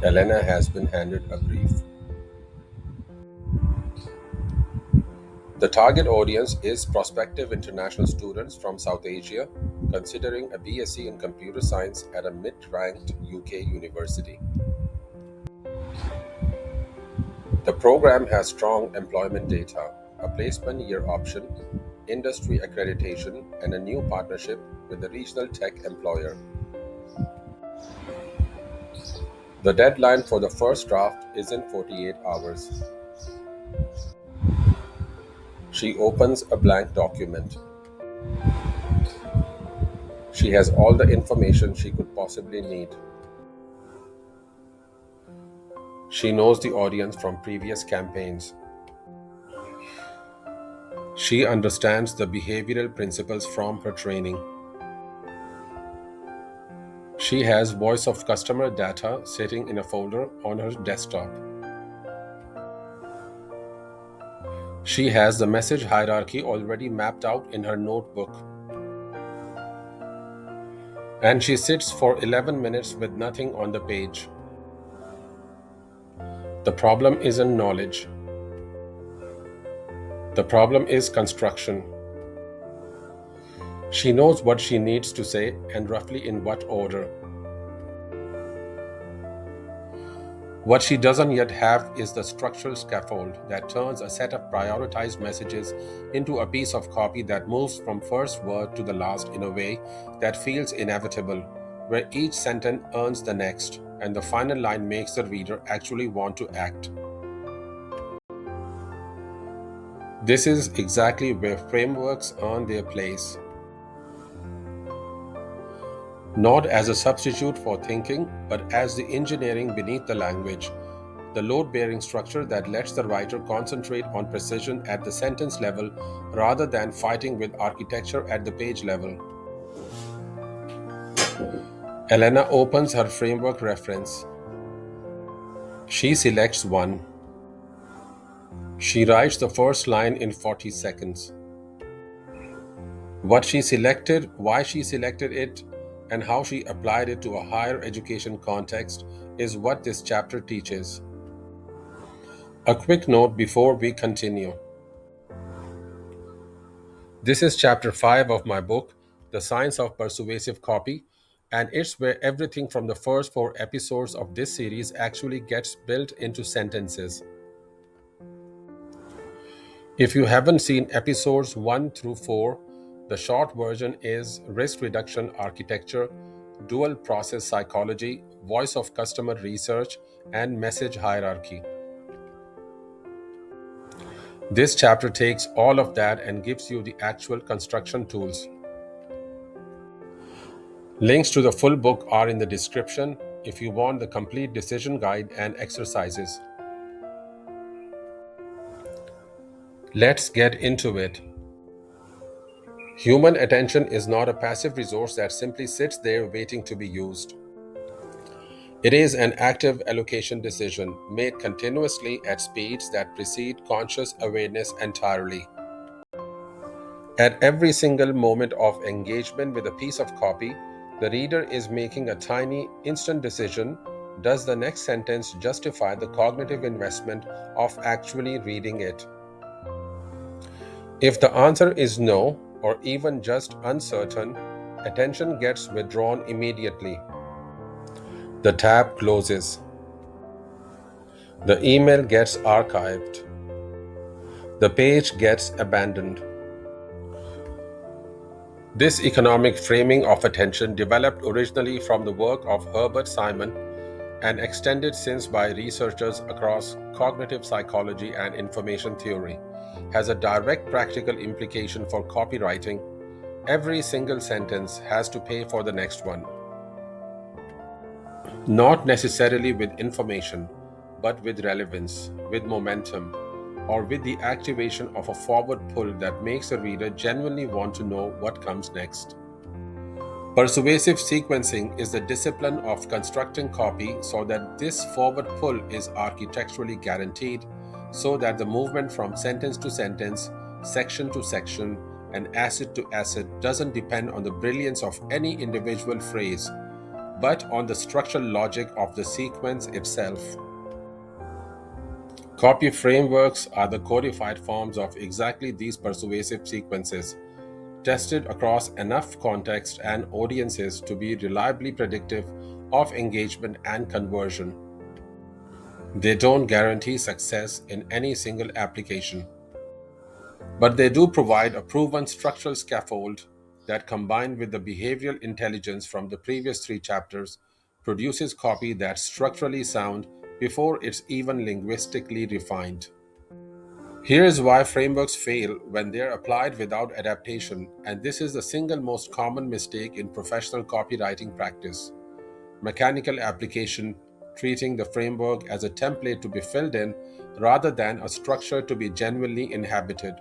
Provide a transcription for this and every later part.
Elena has been handed a brief. The target audience is prospective international students from South Asia considering a BSc in computer science at a mid-ranked UK university. The program has strong employment data, a placement year option, industry accreditation, and a new partnership with a regional tech employer. The deadline for the first draft is in 48 hours. She opens a blank document. She has all the information she could possibly need. She knows the audience from previous campaigns. She understands the behavioral principles from her training. She has voice of customer data sitting in a folder on her desktop. She has the message hierarchy already mapped out in her notebook. And she sits for 11 minutes with nothing on the page. The problem isn't knowledge. The problem is construction. She knows what she needs to say and roughly in what order. What she doesn't yet have is the structural scaffold that turns a set of prioritized messages into a piece of copy that moves from first word to the last in a way that feels inevitable, where each sentence earns the next, and the final line makes the reader actually want to act. This is exactly where frameworks earn their place. Not as a substitute for thinking, but as the engineering beneath the language, the load-bearing structure that lets the writer concentrate on precision at the sentence level rather than fighting with architecture at the page level. Elena opens her framework reference. She selects one. She writes the first line in 40 seconds. What she selected, why she selected it, and how she applied it to a higher education context is what this chapter teaches. A quick note before we continue. This is chapter 5 of my book, The Science of Persuasive Copy, and it's where everything from the first 4 episodes of this series actually gets built into sentences. If you haven't seen episodes 1 through 4, the short version is risk reduction architecture, dual process psychology, voice of customer research, and message hierarchy. This chapter takes all of that and gives you the actual construction tools. Links to the full book are in the description if you want the complete decision guide and exercises. Let's get into it. Human attention is not a passive resource that simply sits there waiting to be used. It is an active allocation decision made continuously at speeds that precede conscious awareness entirely. At every single moment of engagement with a piece of copy, the reader is making a tiny, instant decision. Does the next sentence justify the cognitive investment of actually reading it? If the answer is no, or even just uncertain, attention gets withdrawn immediately. The tab closes. The email gets archived. The page gets abandoned. This economic framing of attention, developed originally from the work of Herbert Simon and extended since by researchers across cognitive psychology and information theory, has a direct practical implication for copywriting. Every single sentence has to pay for the next one. Not necessarily with information, but with relevance, with momentum, or with the activation of a forward pull that makes the reader genuinely want to know what comes next. Persuasive sequencing is the discipline of constructing copy so that this forward pull is architecturally guaranteed, so that the movement from sentence to sentence, section to section, and asset to asset doesn't depend on the brilliance of any individual phrase, but on the structural logic of the sequence itself. Copy frameworks are the codified forms of exactly these persuasive sequences, tested across enough context and audiences to be reliably predictive of engagement and conversion. They don't guarantee success in any single application, but they do provide a proven structural scaffold that, combined with the behavioral intelligence from the previous three chapters, produces copy that's structurally sound before it's even linguistically refined. Here is why frameworks fail when they are applied without adaptation, and this is the single most common mistake in professional copywriting practice: mechanical application, treating the framework as a template to be filled in rather than a structure to be genuinely inhabited.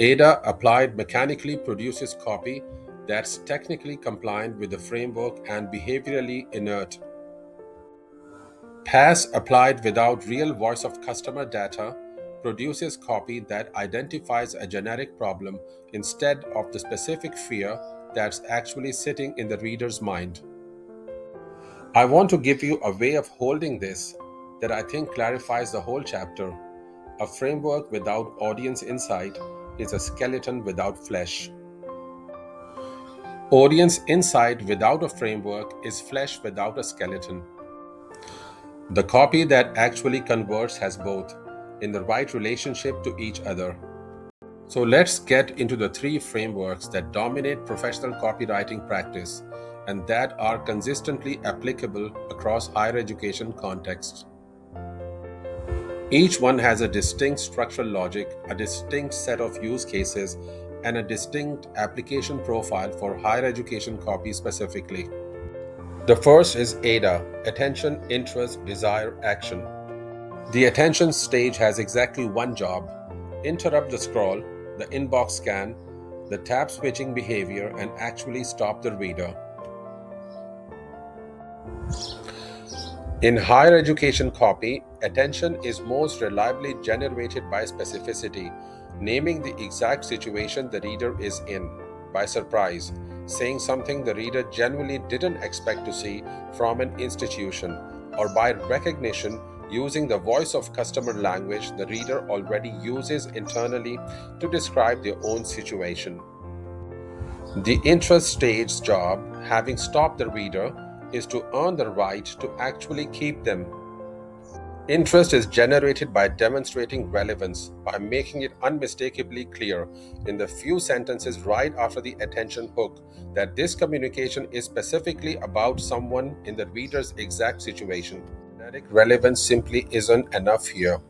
AIDA applied mechanically produces copy that's technically compliant with the framework and behaviorally inert. PASS applied without real voice of customer data produces copy that identifies a generic problem instead of the specific fear that's actually sitting in the reader's mind. I want to give you a way of holding this that I think clarifies the whole chapter. A framework without audience insight is a skeleton without flesh. Audience insight without a framework is flesh without a skeleton. The copy that actually converts has both, in the right relationship to each other. So let's get into the three frameworks that dominate professional copywriting practice and that are consistently applicable across higher education contexts. Each one has a distinct structural logic, a distinct set of use cases, and a distinct application profile for higher education copy specifically. The first is AIDA: attention, interest, desire, action. The attention stage has exactly one job: interrupt the scroll, the inbox scan, the tab switching behavior, and actually stop the reader. In higher education copy, attention is most reliably generated by specificity, naming the exact situation the reader is in, by surprise, saying something the reader genuinely didn't expect to see from an institution, or by recognition, using the voice of customer language the reader already uses internally to describe their own situation. The interest stage job, having stopped the reader, is to earn the right to actually keep them. Interest is generated by demonstrating relevance, by making it unmistakably clear in the few sentences right after the attention hook that this communication is specifically about someone in the reader's exact situation. Generic relevance simply isn't enough here.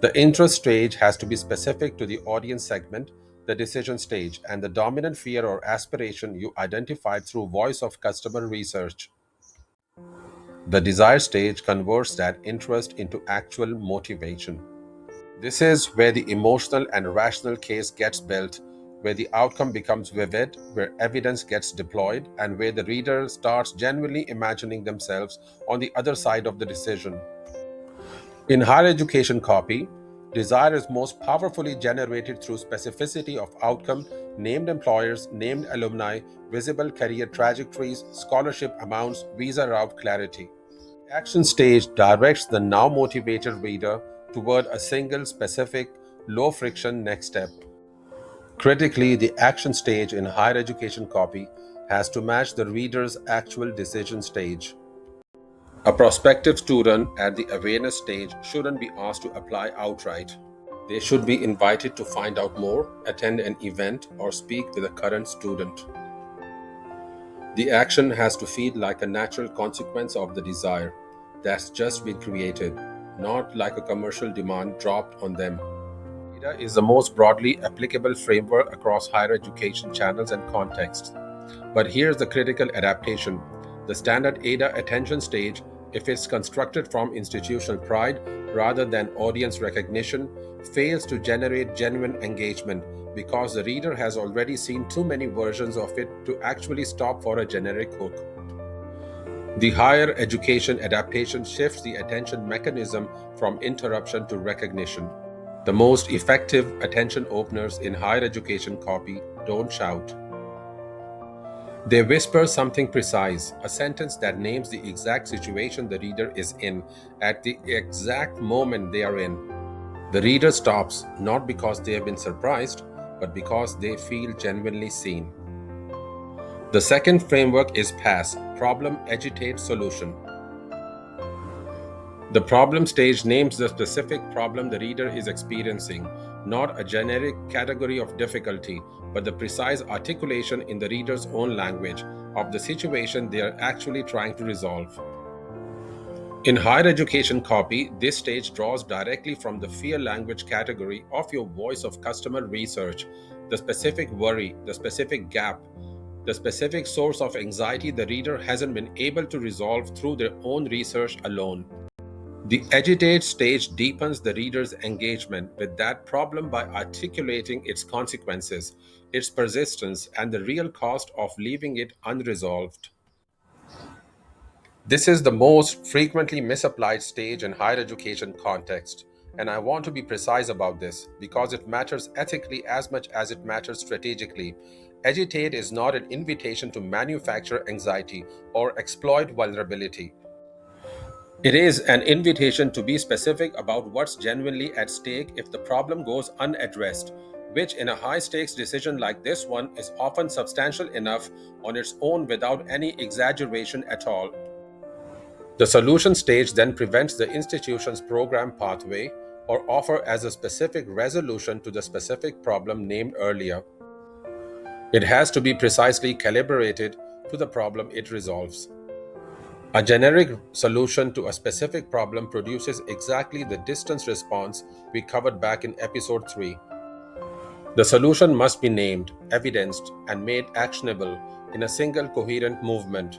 The interest stage has to be specific to the audience segment, the decision stage, and the dominant fear or aspiration you identified through voice of customer research. The desire stage converts that interest into actual motivation. This is where the emotional and rational case gets built, where the outcome becomes vivid, where evidence gets deployed, and where the reader starts genuinely imagining themselves on the other side of the decision. In higher education copy, desire is most powerfully generated through specificity of outcome, named employers, named alumni, visible career trajectories, scholarship amounts, visa route clarity. The action stage directs the now motivated reader toward a single, specific, low friction next step. Critically, the action stage in higher education copy has to match the reader's actual decision stage. A prospective student at the awareness stage shouldn't be asked to apply outright. They should be invited to find out more, attend an event, or speak with a current student. The action has to feel like a natural consequence of the desire that's just been created, not like a commercial demand dropped on them. AIDA is the most broadly applicable framework across higher education channels and contexts. But here's the critical adaptation. The standard AIDA attention stage, if it's constructed from institutional pride rather than audience recognition, fails to generate genuine engagement because the reader has already seen too many versions of it to actually stop for a generic hook. The higher education adaptation shifts the attention mechanism from interruption to recognition. The most effective attention openers in higher education copy don't shout. They whisper something precise, a sentence that names the exact situation the reader is in at the exact moment they are in. The reader stops not because they have been surprised, but because they feel genuinely seen. The second framework is PASS, Problem, Agitate, Solution. The problem stage names the specific problem the reader is experiencing, not a generic category of difficulty, but the precise articulation in the reader's own language of the situation they are actually trying to resolve. In higher education copy, this stage draws directly from the fear language category of your voice of customer research, the specific worry, the specific gap, the specific source of anxiety the reader hasn't been able to resolve through their own research alone. The agitate stage deepens the reader's engagement with that problem by articulating its consequences, its persistence, and the real cost of leaving it unresolved. This is the most frequently misapplied stage in higher education context, and I want to be precise about this because it matters ethically as much as it matters strategically. Agitate is not an invitation to manufacture anxiety or exploit vulnerability. It is an invitation to be specific about what's genuinely at stake if the problem goes unaddressed, which in a high stakes decision like this one is often substantial enough on its own without any exaggeration at all. The solution stage then prevents the institution's program pathway or offer as a specific resolution to the specific problem named earlier. It has to be precisely calibrated to the problem it resolves. A generic solution to a specific problem produces exactly the distance response we covered back in episode 3. The solution must be named, evidenced, and made actionable in a single coherent movement.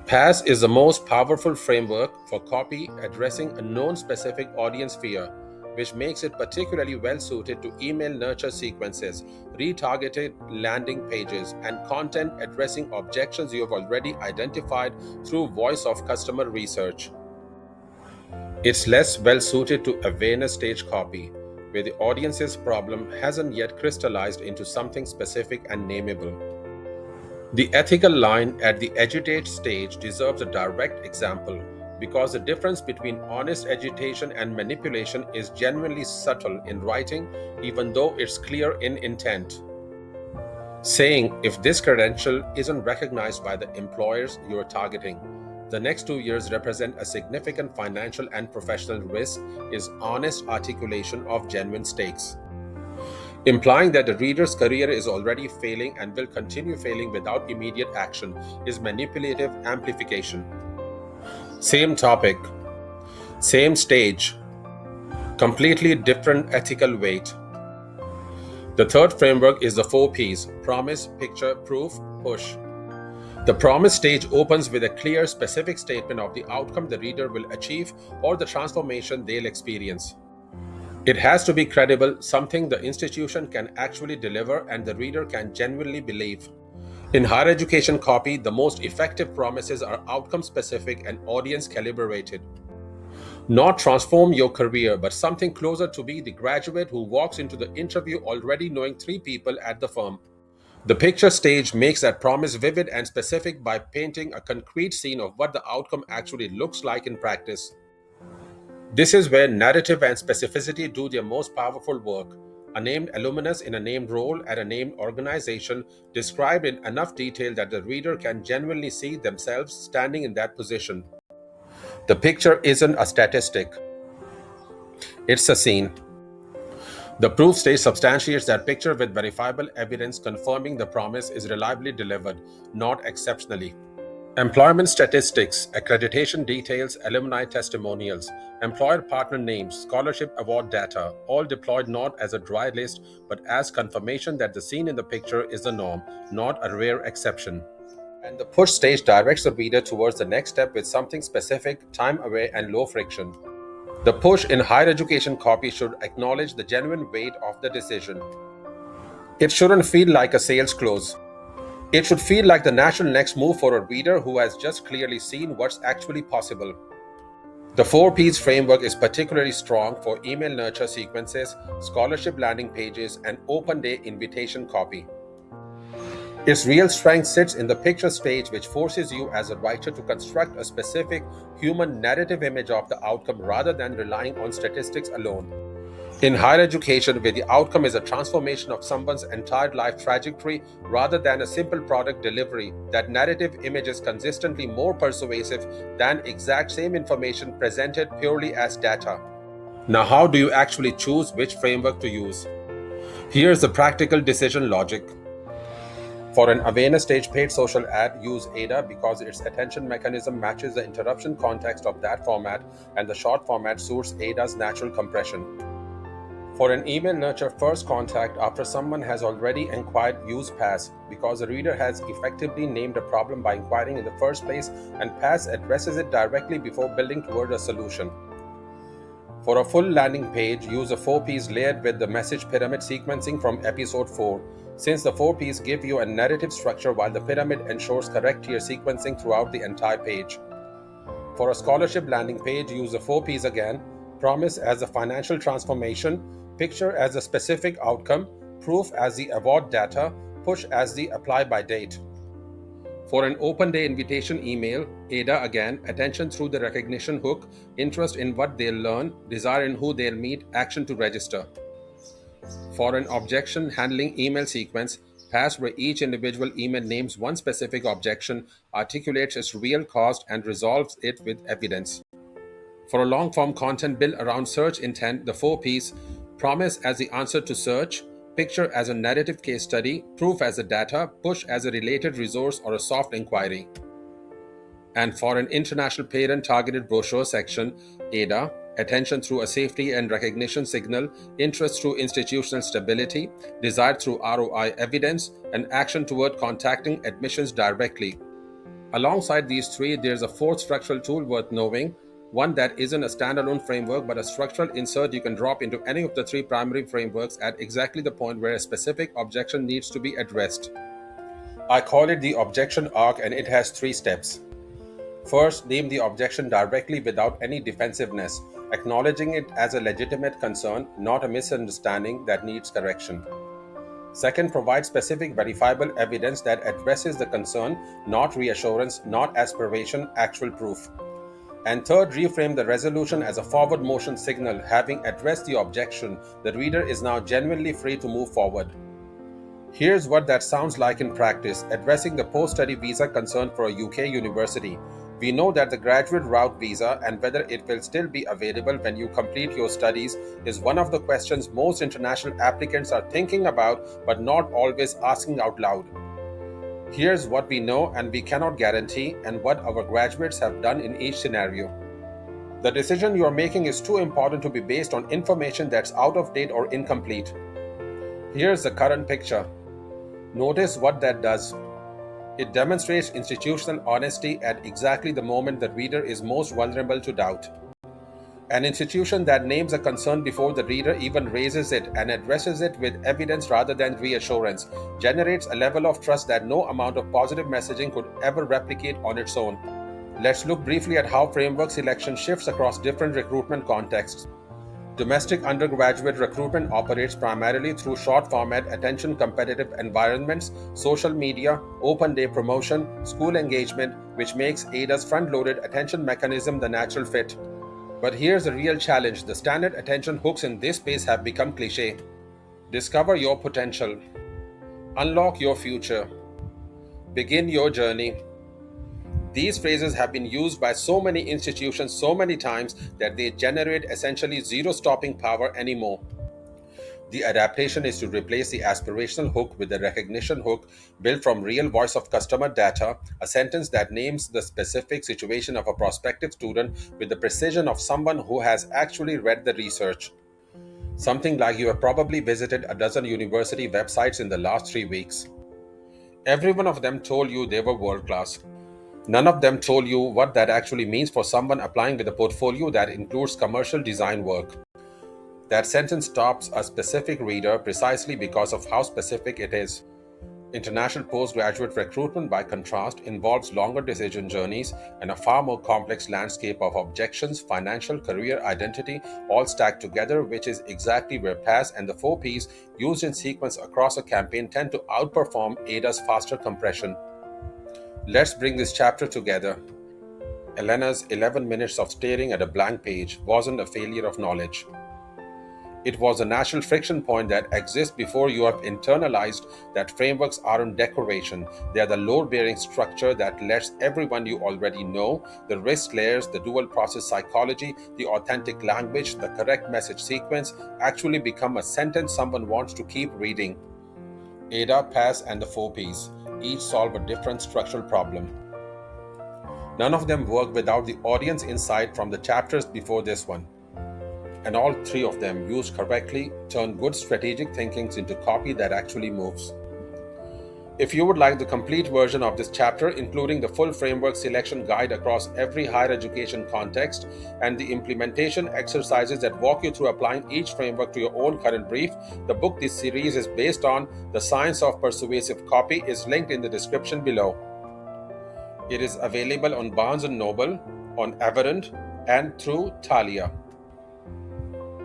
PASS is the most powerful framework for copy addressing a known specific audience fear, which makes it particularly well suited to email nurture sequences, retargeted landing pages, and content addressing objections you have already identified through voice of customer research. It's less well suited to awareness stage copy, where the audience's problem hasn't yet crystallized into something specific and nameable. The ethical line at the agitate stage deserves a direct example, because the difference between honest agitation and manipulation is genuinely subtle in writing, even though it's clear in intent. Saying, if this credential isn't recognized by the employers you are targeting, the next 2 years represent a significant financial and professional risk is honest articulation of genuine stakes. Implying that the reader's career is already failing and will continue failing without immediate action is manipulative amplification. Same topic, same stage, completely different ethical weight. The third framework is the 4 Ps: promise, picture, proof, push. The promise stage opens with a clear, specific statement of the outcome the reader will achieve or the transformation they'll experience. It has to be credible, something the institution can actually deliver and the reader can genuinely believe. In higher education copy, the most effective promises are outcome-specific and audience-calibrated. Not transform your career, but something closer to be the graduate who walks into the interview already knowing 3 people at the firm. The picture stage makes that promise vivid and specific by painting a concrete scene of what the outcome actually looks like in practice. This is where narrative and specificity do their most powerful work. A named alumnus in a named role at a named organization described in enough detail that the reader can genuinely see themselves standing in that position. The picture isn't a statistic, it's a scene. The proof stage substantiates that picture with verifiable evidence confirming the promise is reliably delivered, not exceptionally. Employment statistics, accreditation details, alumni testimonials, employer partner names, scholarship award data, all deployed not as a dry list but as confirmation that the scene in the picture is the norm, not a rare exception. And the push stage directs the reader towards the next step with something specific, time-aware, and low friction. The push in higher education copy should acknowledge the genuine weight of the decision. It shouldn't feel like a sales close. It should feel like the natural next move for a reader who has just clearly seen what's actually possible. The 4 Ps framework is particularly strong for email nurture sequences, scholarship landing pages, and open day invitation copy. Its real strength sits in the picture stage, which forces you as a writer to construct a specific human narrative image of the outcome rather than relying on statistics alone. In higher education, where the outcome is a transformation of someone's entire life trajectory rather than a simple product delivery, that narrative image is consistently more persuasive than exact same information presented purely as data. Now, how do you actually choose which framework to use? Here's the practical decision logic. For an awareness stage paid social ad, use AIDA because its attention mechanism matches the interruption context of that format, and the short format suits AIDA's natural compression. For an email nurture first contact after someone has already inquired, use PASS because the reader has effectively named a problem by inquiring in the first place, and PASS addresses it directly before building toward a solution. For a full landing page, use a 4Ps layered with the message pyramid sequencing from episode 4, since the 4Ps give you a narrative structure while the pyramid ensures correct tier sequencing throughout the entire page. For a scholarship landing page, use the 4Ps again: promise as a financial transformation, picture as a specific outcome, proof as the award data, push as the apply by date. For an open day invitation email, AIDA again: attention through the recognition hook, interest in what they'll learn, desire in who they'll meet, action to register. For an objection handling email sequence, PASS, where each individual email names one specific objection, articulates its real cost, and resolves it with evidence. For a long form content built around search intent, the 4Ps: promise as the answer to search, picture as a narrative case study, proof as a data, push as a related resource or a soft inquiry. And for an international parent targeted brochure section, AIDA: attention through a safety and recognition signal, interest through institutional stability, desire through ROI evidence, and action toward contacting admissions directly. Alongside these three, there's a fourth structural tool worth knowing, one that isn't a standalone framework but a structural insert you can drop into any of the three primary frameworks at exactly the point where a specific objection needs to be addressed. I call it the Objection Arc, and it has 3 steps. First, name the objection directly without any defensiveness, acknowledging it as a legitimate concern, not a misunderstanding that needs correction. Second, provide specific verifiable evidence that addresses the concern, not reassurance, not aspiration, actual proof. And third, reframe the resolution as a forward motion signal. Having addressed the objection, the reader is now genuinely free to move forward. Here's what that sounds like in practice: addressing the post-study visa concern for a UK university. We know that the graduate route visa, and whether it will still be available when you complete your studies, is one of the questions most international applicants are thinking about but not always asking out loud. Here's what we know and we cannot guarantee, and what our graduates have done in each scenario. The decision you are making is too important to be based on information that's out of date or incomplete. Here's the current picture. Notice what that does. It demonstrates institutional honesty at exactly the moment the reader is most vulnerable to doubt. An institution that names a concern before the reader even raises it and addresses it with evidence rather than reassurance generates a level of trust that no amount of positive messaging could ever replicate on its own. Let's look briefly at how framework selection shifts across different recruitment contexts. Domestic undergraduate recruitment operates primarily through short format, attention competitive environments, social media, open day promotion, school engagement, which makes AIDA's front loaded attention mechanism the natural fit. But here's the real challenge: the standard attention hooks in this space have become cliché. Discover your potential, unlock your future, begin your journey. These phrases have been used by so many institutions so many times that they generate essentially zero stopping power anymore. The adaptation is to replace the aspirational hook with the recognition hook built from real voice of customer data, a sentence that names the specific situation of a prospective student with the precision of someone who has actually read the research. Something like: you have probably visited a dozen university websites in the last 3 weeks. Every one of them told you they were world class. None of them told you what that actually means for someone applying with a portfolio that includes commercial design work. That sentence stops a specific reader precisely because of how specific it is. International postgraduate recruitment, by contrast, involves longer decision journeys and a far more complex landscape of objections, financial, career, identity, all stacked together, which is exactly where PASS and the 4Ps used in sequence across a campaign tend to outperform AIDA's faster compression. Let's bring this chapter together. Elena's 11 minutes of staring at a blank page wasn't a failure of knowledge. It was a natural friction point that exists before you have internalized that frameworks aren't decoration. They are the load-bearing structure that lets everyone you already know, the risk layers, the dual process psychology, the authentic language, the correct message sequence, actually become a sentence someone wants to keep reading. AIDA, PASS, and the 4Ps each solve a different structural problem. None of them work without the audience insight from the chapters before this one. And all three of them, used correctly, turn good strategic thinkings into copy that actually moves. If you would like the complete version of this chapter, including the full framework selection guide across every higher education context and the implementation exercises that walk you through applying each framework to your own current brief, the book this series is based on, The Science of Persuasive Copy, is linked in the description below. It is available on Barnes & Noble, on Everand, and through Thalia.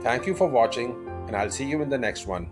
Thank you for watching, and I'll see you in the next one.